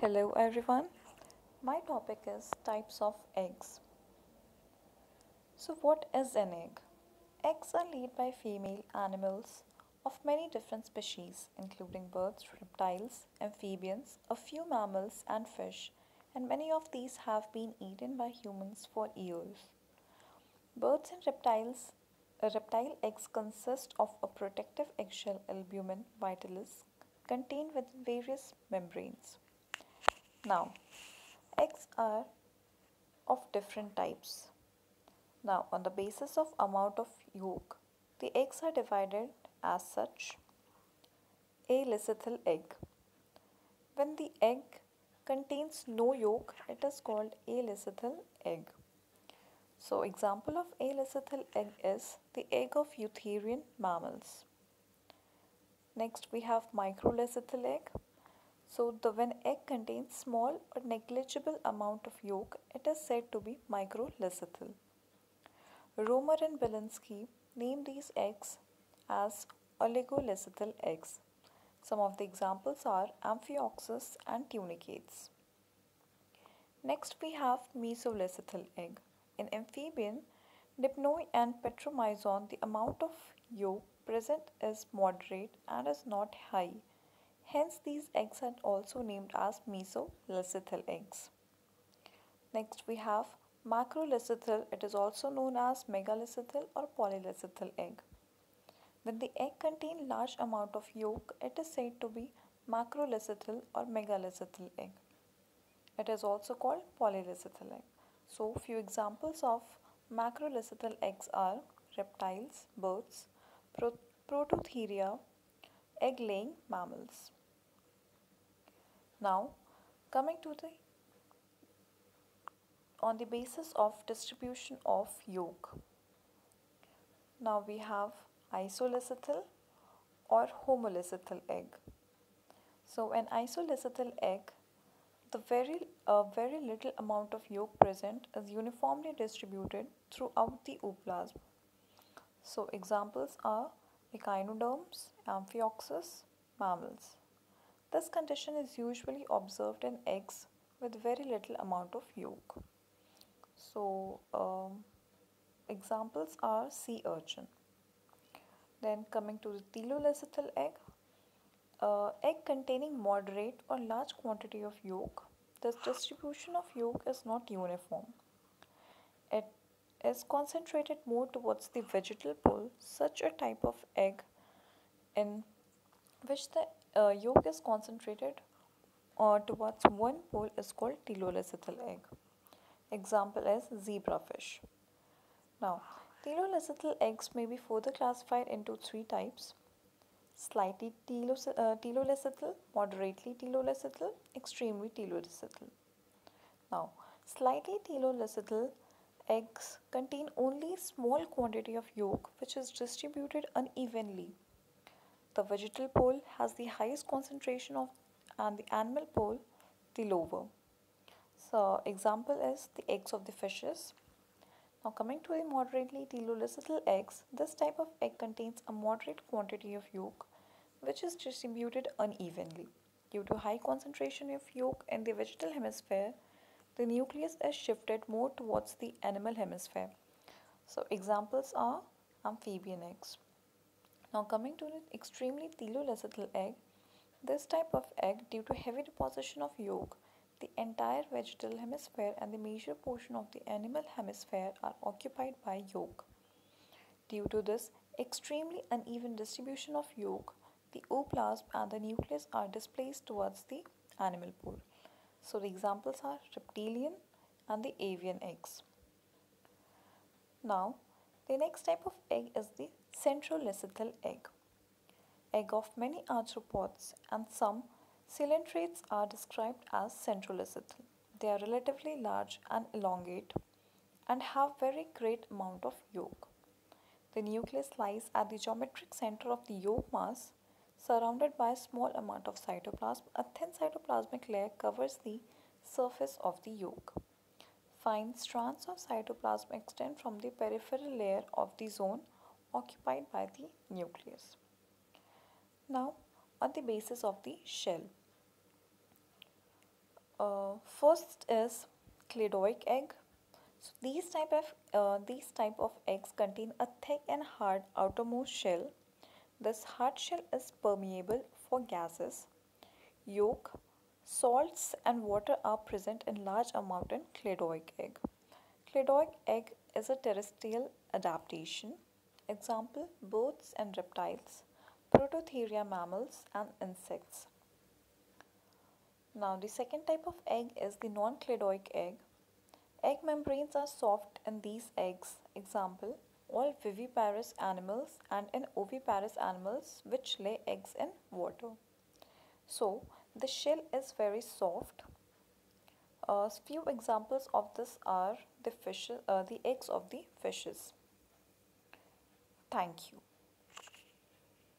Hello everyone. My topic is types of eggs. So what is an egg? Eggs are laid by female animals of many different species including birds, reptiles, amphibians, a few mammals and fish, and many of these have been eaten by humans for years. Birds and reptile eggs consist of a protective eggshell albumin vitalis contained within various membranes. Now, eggs are of different types. Now, on the basis of amount of yolk, the eggs are divided as such. A lithyl egg. When the egg contains no yolk, it is called a lithyl egg. So, example of a lithyl egg is the egg of eutherian mammals. Next, we have microlithyl egg. So, when egg contains small or negligible amount of yolk, it is said to be microlithyl. Romer and Belinsky named these eggs as oligolecithal eggs. Some of the examples are Amphioxus and tunicates. Next we have mesolecithal egg. In amphibian, Dipnoi and Petromyzon, the amount of yolk present is moderate and is not high. Hence these eggs are also named as mesolecithal eggs. Next we have macrolecithal. It is also known as megalecithal or polylecithal egg. When the egg contains large amount of yolk, it is said to be macrolecithal or megalecithal egg. It is also called polylecithal egg. So few examples of macrolecithal eggs are reptiles, birds, prototheria, egg-laying mammals. Now coming to the on the basis of distribution of yolk. Now we have isolecithal or homolecithal egg. So an isolecithal egg, the very little amount of yolk present is uniformly distributed throughout the ooplasm. So examples are echinoderms, amphioxus, mammals. This condition is usually observed in eggs with very little amount of yolk. So examples are sea urchin. Then coming to the telolecithal egg, egg containing moderate or large quantity of yolk. The distribution of yolk is not uniform. It is concentrated more towards the vegetal pole. Such a type of egg in which the yolk is concentrated towards one pole is called telolecithal egg. Example is zebrafish. Now, telolecithal eggs may be further classified into three types: slightly telolecithal, moderately telolecithal, extremely telolecithal. Now, slightly telolecithal eggs contain only small quantity of yolk which is distributed unevenly. The vegetal pole has the highest concentration of and the animal pole the lower. So, example is the eggs of the fishes. Now coming to the moderately telolecithal eggs, this type of egg contains a moderate quantity of yolk which is distributed unevenly. Due to high concentration of yolk in the vegetal hemisphere, the nucleus is shifted more towards the animal hemisphere. So examples are amphibian eggs. Now coming to the extremely telolecithal egg, this type of egg, due to heavy deposition of yolk, the entire vegetal hemisphere and the major portion of the animal hemisphere are occupied by yolk. Due to this extremely uneven distribution of yolk, the ooplasm and the nucleus are displaced towards the animal pole. So the examples are reptilian and the avian eggs. Now, the next type of egg is the centrolecithal egg. Egg of many arthropods and some coelentrates are described as centrolecithal. They are relatively large and elongate and have very great amount of yolk. The nucleus lies at the geometric center of the yolk mass, surrounded by a small amount of cytoplasm. A thin cytoplasmic layer covers the surface of the yolk. Fine strands of cytoplasm extend from the peripheral layer of the zone occupied by the nucleus. Now, on the basis of the shell. First is cladoic egg. So these type of eggs contain a thick and hard outermost shell. This hard shell is permeable for gases. Yolk, salts, and water are present in large amount in cladoic egg. Cladoic egg is a terrestrial adaptation. Example: birds and reptiles, prototheria mammals, and insects. Now, the second type of egg is the non-cladoic egg. Egg membranes are soft in these eggs. Example: all viviparous animals and in oviparous animals which lay eggs in water. So, the shell is very soft. Few examples of this are the eggs of the fishes. Thank you.